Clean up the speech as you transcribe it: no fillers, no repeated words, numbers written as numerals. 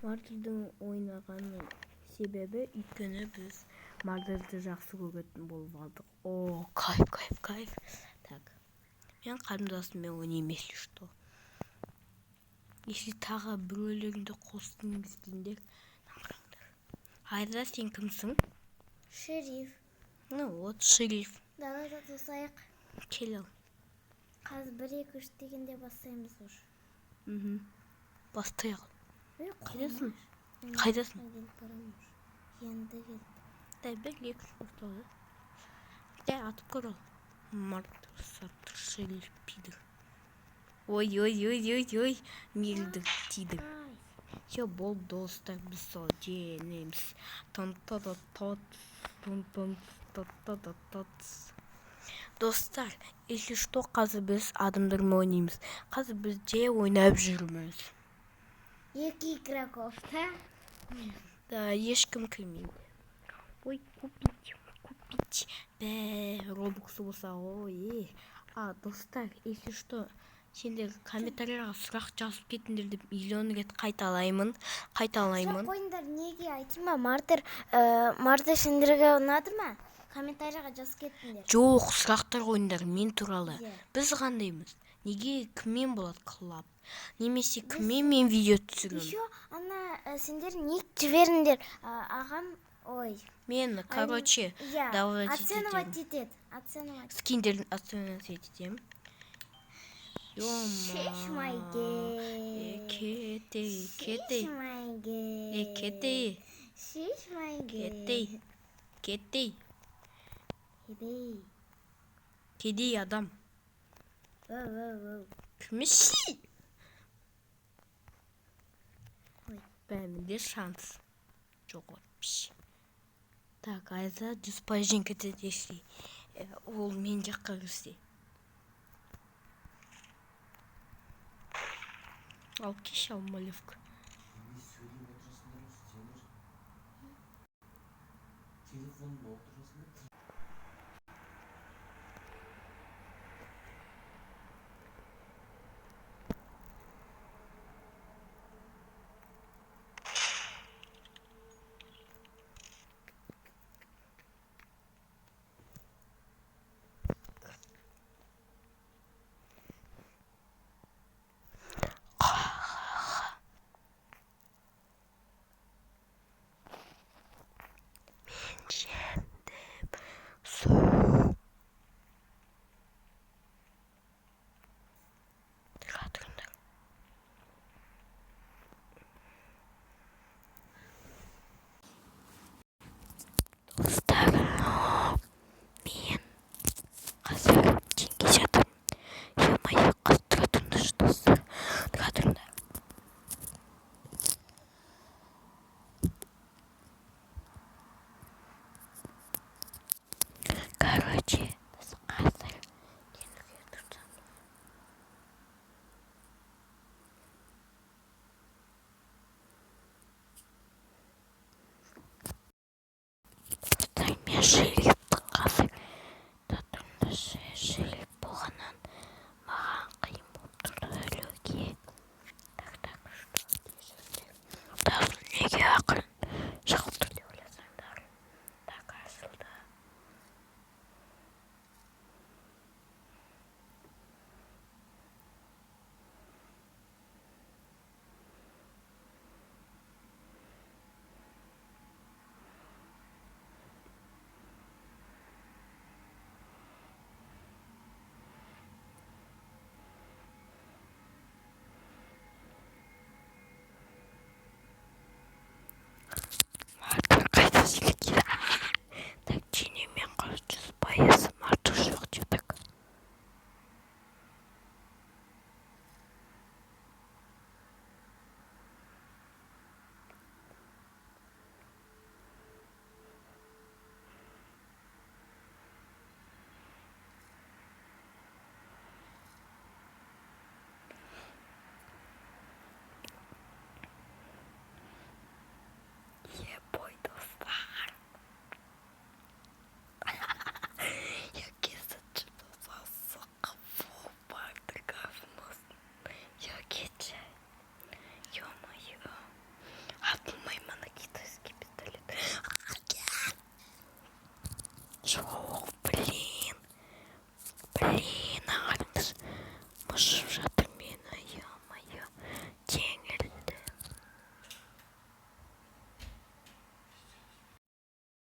Мардырдың ойнағанның себебі өйткені біз Мардырды жақсы көретін болып алдық. О, кайф. Так. Мен қарындасыммен ойнаймын, если что. Если тағы біреулеріңді қостыңыздар, нақыраңдар. Айда, сен кімсің? Шериф. Ну вот, шериф. Далада тосайық. Кел ал. Қазір 1-2-3 дегенде бастаймыз уже. Бастайық. Қайдасың? Қайдасың? Енді келді. Дай 1-2-3 басталды. Дай атып көр ал. Мардыр, сатыр, шериф, пидір. Ой, мелдің, тидір. Все, бол достар, біз сол женеміз. Достар, если что, қазір біз адамдармен ойнаймыз. Қазір біз же ойнап жүрміз. 2 игроков, да? Да, ешкім кірмейді. Ой, купить. Робоксы болса, ой. Достар, если что, сендер комментарияға сұрақ жазып кетіңдер деп миллион рет қайталаймын. Сұрақ қойыңдар, неге айтайын ба? Мардыр сендерге ұнады ма? Комментарияға жазып кетіңдер. Жоқ, сұрақтар қойыңдар мен туралы. Біз қандаймыз? Неге кіммен болады қылап? Немесе кіммен мен видео түсірем? Еще сендер ник жіберіңдер. Ағам, мен, короче, оценивать етеді. Скиндерін оценивать етем. Шешмайге. Кетей. Кедей адам. Кіміші? Бәмінде шанс. Жоқ отпыш. Так, айда дүспайжен кетеді еші. Ол мен жаққа кірсе. Ал кеш ал малевка. Достар, мен қазір теңге жатырмын. Е-мое, қазір тұра тұрыңдар, достар. Тұра тұрыңдар. Короче, біз қазір теңге тұрсамыз. Мен шерифпін қазір. Татырында шериф болғаннан маған қиын болып тұрды өлуге. Так, что неге ақырын шығып тұр деп ойласаңдар. Так, ашылды. Мардыр қайда жігіттер? Так, женемен қосыз баясы мардыр жоқ дедік. Ебой, достар. Я кесачу засока барды говносын. Я кетчай. Ё-моё. жоқ блин